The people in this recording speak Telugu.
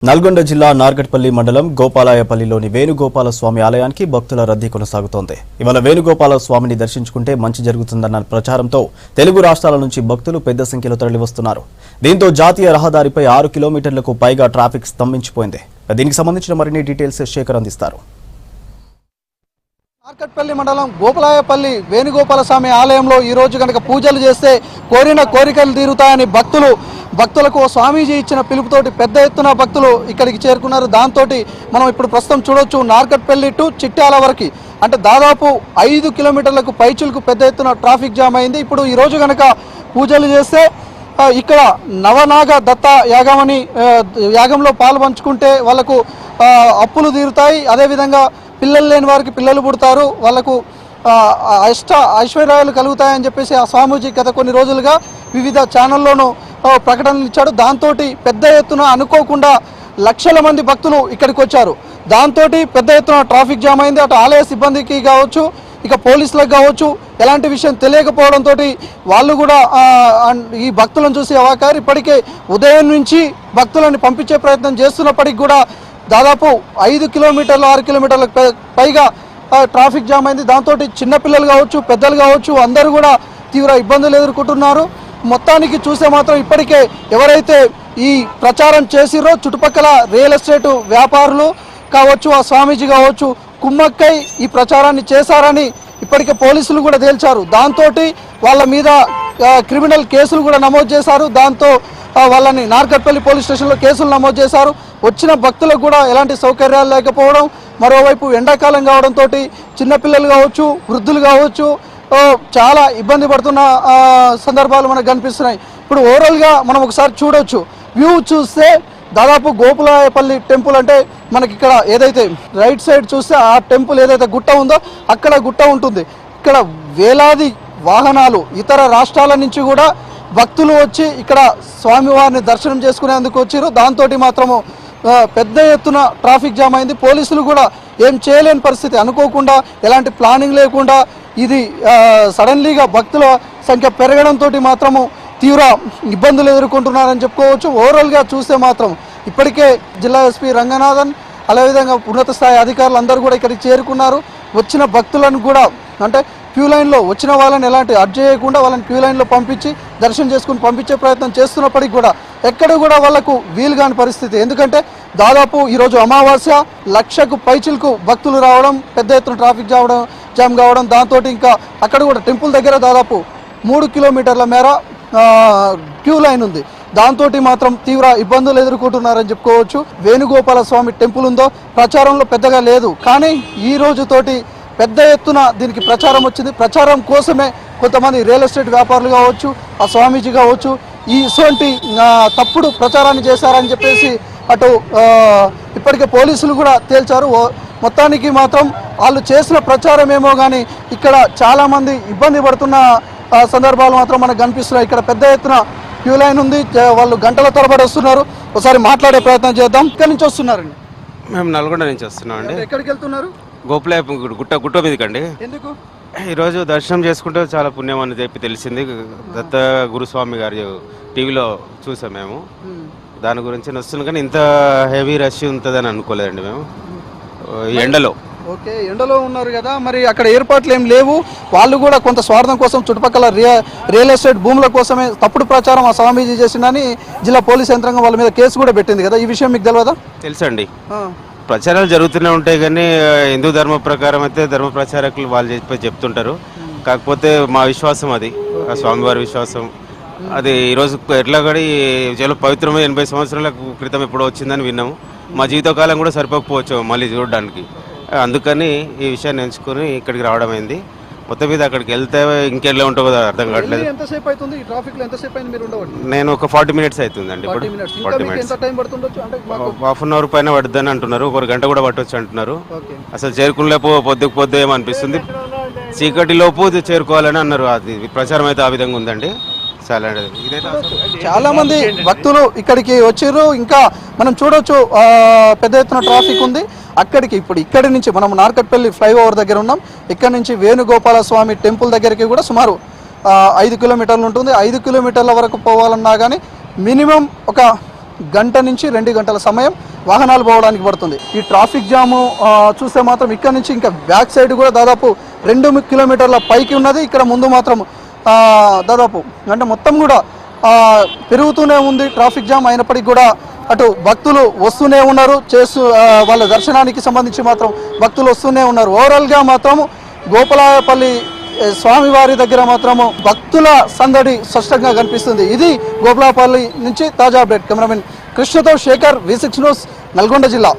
నల్గొండ జిల్లా నార్గట్పల్లి మండలం గోపాలయపల్లిలోని వేణుగోపాల స్వామి ఆలయానికి భక్తుల రద్దీ కొనసాగుతోంది. ఇవాళ వేణుగోపాల స్వామిని దర్శించుకుంటే మంచి జరుగుతుందన్న ప్రచారంతో తెలుగు రాష్ట్రాల నుంచి భక్తులు పెద్ద సంఖ్యలో తరలివస్తున్నారు. దీంతో జాతీయ రహదారిపై 6 కిలోమీటర్లకు పైగా ట్రాఫిక్ స్తంభించిపోయింది. దీనికి సంబంధించిన మరిన్ని డీటెయిల్స్ శేఖర్ అందిస్తారు. నార్కట్పల్లి మండలం గోపాలయపల్లి వేణుగోపాల స్వామి ఆలయంలో ఈ రోజు కనుక పూజలు చేస్తే కోరిన కోరికలు తీరుతాయని భక్తులకు స్వామీజీ ఇచ్చిన పిలుపుతోటి పెద్ద ఎత్తున భక్తులు ఇక్కడికి చేరుకున్నారు. దాంతో మనం ఇప్పుడు ప్రస్తుతం చూడొచ్చు నార్కట్పల్లి టు చిట్యాల వరకు అంటే దాదాపు 5 కిలోమీటర్లకు పైచులకు పెద్ద ఎత్తున ట్రాఫిక్ జామ్ అయింది. ఇప్పుడు ఈ రోజు కనుక పూజలు చేస్తే ఇక్కడ నవనాగ దత్త యాగంలో పాలు పంచుకుంటే వాళ్ళకు అప్పులు తీరుతాయి. అదేవిధంగా పిల్లలు లేని వారికి పిల్లలు పుడతారు, వాళ్ళకు ఐశ్వర్యాలు కలుగుతాయని చెప్పేసి ఆ స్వామీజీ గత కొన్ని రోజులుగా వివిధ ఛానల్లోనూ ప్రకటనలు ఇచ్చాడు. దాంతో పెద్ద ఎత్తున అనుకోకుండా లక్షల మంది భక్తులు ఇక్కడికి వచ్చారు. దాంతో పెద్ద ఎత్తున ట్రాఫిక్ జామ్ అయింది. అటు ఆలయ సిబ్బందికి కావచ్చు, ఇక పోలీసులకు కావచ్చు ఎలాంటి విషయం తెలియకపోవడంతో వాళ్ళు కూడా ఈ భక్తులను చూసి అవాకారు. ఇప్పటికే ఉదయం నుంచి భక్తులను పంపించే ప్రయత్నం చేస్తున్నప్పటికీ కూడా దాదాపు 5 కిలోమీటర్లు 6 కిలోమీటర్లకు పైగా ట్రాఫిక్ జామ్ అయింది. దాంతో చిన్నపిల్లలు కావచ్చు, పెద్దలు కావచ్చు అందరూ కూడా తీవ్ర ఇబ్బందులు ఎదుర్కొంటున్నారు. మొత్తానికి చూస్తే మాత్రం ఇప్పటికే ఎవరైతే ఈ ప్రచారం చేసిరో చుట్టుపక్కల రియల్ ఎస్టేట్ వ్యాపారులు కావచ్చు, ఆ స్వామీజీ కావచ్చు కుమ్మక్కై ఈ ప్రచారాన్ని చేశారని ఇప్పటికే పోలీసులు కూడా తేల్చారు. దాంతో వాళ్ళ మీద క్రిమినల్ కేసులు కూడా నమోదు చేశారు. దాంతో వాళ్ళని నార్కట్పల్లి పోలీస్ స్టేషన్లో కేసులు నమోదు చేశారు. వచ్చిన భక్తులకు కూడా ఎలాంటి సౌకర్యాలు లేకపోవడం, మరోవైపు ఎండాకాలం కావడంతో చిన్నపిల్లలు కావచ్చు, వృద్ధులు కావచ్చు చాలా ఇబ్బంది పడుతున్న సందర్భాలు మనకు కనిపిస్తున్నాయి. ఇప్పుడు ఓవరాల్గా మనం ఒకసారి చూడవచ్చు, వ్యూ చూస్తే దాదాపు గోపాలయపల్లి టెంపుల్ అంటే మనకి ఇక్కడ ఏదైతే రైట్ సైడ్ చూస్తే ఆ టెంపుల్ ఏదైతే గుట్ట ఉందో అక్కడ గుట్ట ఉంటుంది. ఇక్కడ వేలాది వాహనాలు ఇతర రాష్ట్రాల నుంచి కూడా భక్తులు వచ్చి ఇక్కడ స్వామివారిని దర్శనం చేసుకునేందుకు వచ్చారు. దాంతో మాత్రము పెద్ద ఎత్తున ట్రాఫిక్ జామ్ అయింది. పోలీసులు కూడా ఏం చేయలేని పరిస్థితి, అనుకోకుండా ఎలాంటి ప్లానింగ్ లేకుండా ఇది సడన్లీగా భక్తుల సంఖ్య పెరగడంతో మాత్రము తీవ్ర ఇబ్బందులు ఎదుర్కొంటున్నారని చెప్పుకోవచ్చు. ఓవరాల్గా చూస్తే మాత్రం ఇప్పటికే జిల్లా ఎస్పీ రంగనాథన్ అదేవిధంగా ఉన్నత స్థాయి అధికారులు అందరూ కూడా ఇక్కడికి చేరుకున్నారు. వచ్చిన భక్తులను కూడా అంటే క్యూ లైన్లో వచ్చిన వాళ్ళని ఎలాంటి అడ్జస్ట్ చేయకుండా వాళ్ళని క్యూ లైన్లో పంపించి దర్శనం చేసుకుని పంపించే ప్రయత్నం చేస్తున్నప్పటికీ కూడా ఎక్కడ కూడా వాళ్లకు వీలు కాని పరిస్థితి. ఎందుకంటే దాదాపు ఈరోజు అమావాస్య, 1,00,000కు పైచిలకు భక్తులు రావడం, పెద్ద ఎత్తున ట్రాఫిక్ జామ్ కావడం, దాంతో ఇంకా అక్కడ కూడా టెంపుల్ దగ్గర దాదాపు 3 కిలోమీటర్ల మేర క్యూ లైన్ ఉంది. దాంతో మాత్రం తీవ్ర ఇబ్బందులు ఎదుర్కొంటున్నారని చెప్పుకోవచ్చు. వేణుగోపాల స్వామి టెంపుల్ ఉందో ప్రచారంలో పెద్దగా లేదు, కానీ ఈ రోజుతోటి పెద్ద ఎత్తున దీనికి ప్రచారం వచ్చింది. ప్రచారం కోసమే కొంతమంది రియల్ ఎస్టేట్ వ్యాపారులు కావచ్చు, ఆ స్వామీజీ కావచ్చు ఇటువంటి తప్పుడు ప్రచారాన్ని చేశారని చెప్పేసి అటు ఇప్పటికే పోలీసులు కూడా తేల్చారు. మొత్తానికి మాత్రం వాళ్ళు చేసిన ప్రచారం ఏమో కానీ ఇక్కడ చాలామంది ఇబ్బంది పడుతున్న సందర్భాలు మాత్రం మనకు కనిపిస్తున్నాయి. ఇక్కడ పెద్ద ఎత్తున క్యూ లైన్ ఉంది, వాళ్ళు గంటల తరబడి వస్తున్నారు. ఒకసారి మాట్లాడే ప్రయత్నం చేద్దాం. ఇక్కడి నుంచి వస్తున్నారండి? మేము నల్గొండ నుంచి వస్తున్నాం అండి. ఎక్కడికి వెళ్తున్నారు? గోపాలయ గుట్ట మీదకండి. ఎందుకు? ఈరోజు దర్శనం చేసుకుంటే చాలా పుణ్యం అని చెప్పి తెలిసింది. దత్త గురుస్వామి గారి టీవీలో చూసాం మేము, దాని గురించి వస్తున్నాం. కానీ ఇంత హెవీ రష్ ఉంటుందని అనుకోలేదండి మేము ఎండలో. ఓకే, ఎండలో ఉన్నారు కదా, మరి అక్కడ ఏర్పాట్లు ఏం లేవు. వాళ్ళు కూడా కొంత స్వార్థం కోసం చుట్టుపక్కల రియల్ ఎస్టేట్ భూముల కోసమే తప్పుడు ప్రచారం ఆ స్వామీజీ చేసిందని జిల్లా పోలీస్ యంత్రాంగం వాళ్ళ మీద కేసు కూడా పెట్టింది కదా. ఈ విషయం మీకు తెలియదా? తెలుసండి, ప్రచారాలు జరుగుతూనే ఉంటాయి. కానీ హిందూ ధర్మ ప్రకారం అయితే ధర్మ ప్రచారకులు వాళ్ళు చెప్తుంటారు. కాకపోతే మా విశ్వాసం అది, ఆ స్వామివారి విశ్వాసం అది ఈరోజు ఎట్లా కూడా చాలా పవిత్రమైన 80 సంవత్సరాల క్రితం ఎప్పుడో వచ్చిందని విన్నాము. మా జీవితకాలం కూడా సరిపోకపోవచ్చు మళ్ళీ చూడడానికి. అందుకని ఈ విషయాన్ని ఎంచుకొని ఇక్కడికి రావడం అయింది. మొత్తం మీద అక్కడికి వెళ్తే ఇంకెళ్ళే ఉంటావు కదా అర్థం కావట్లేదు. నేను ఒక 40 మినిట్స్ అవుతుందండి. ఇప్పుడు 40 మినిట్స్, ½ అన్ అవర్ పైన పడుద్దని అంటున్నారు. 1 గంట కూడా పట్టవచ్చు అంటున్నారు. అసలు చేరుకునేలోపు పొద్దు ఏమనిపిస్తుంది, చీకటి లోపు చేరుకోవాలని అన్నారు. అది ప్రచారం అయితే ఆ విధంగా ఉందండి. చాలా మంది భక్తులు ఇక్కడికి వచ్చారు. ఇంకా మనం చూడొచ్చు పెద్ద ఎత్తున ట్రాఫిక్ ఉంది. ఇక్కడి నుంచి మనం నార్కట్పల్లి ఫ్లైఓవర్ దగ్గర ఉన్నాం. ఇక్కడ నుంచి వేణుగోపాల స్వామి టెంపుల్ దగ్గరికి కూడా సుమారు 5 కిలోమీటర్లు ఉంటుంది. 5 కిలోమీటర్ల వరకు పోవాలన్నా కానీ మినిమం ఒక గంట నుంచి 2 గంటల సమయం వాహనాలు పోవడానికి పడుతుంది. ఈ ట్రాఫిక్ జాము చూస్తే మాత్రం ఇక్కడ నుంచి ఇంకా బ్యాక్ సైడ్ కూడా దాదాపు 2 కిలోమీటర్ల పైకి ఉన్నది. ఇక్కడ ముందు మాత్రం దాదాపు అంటే మొత్తం కూడా పెరుగుతూనే ఉంది ట్రాఫిక్ జామ్. అయినప్పటికీ కూడా అటు భక్తులు వస్తూనే ఉన్నారు, వాళ్ళ దర్శనానికి సంబంధించి మాత్రం భక్తులు వస్తూనే ఉన్నారు. ఓవరాల్గా మాత్రం గోపాలపల్లి స్వామివారి దగ్గర మాత్రము భక్తుల సందడి స్పష్టంగా కనిపిస్తుంది. ఇది గోపాలపల్లి నుంచి తాజా అప్డేట్. కెమెరామెన్ కృష్ణతో శేఖర్, V6 న్యూస్, నల్గొండ జిల్లా.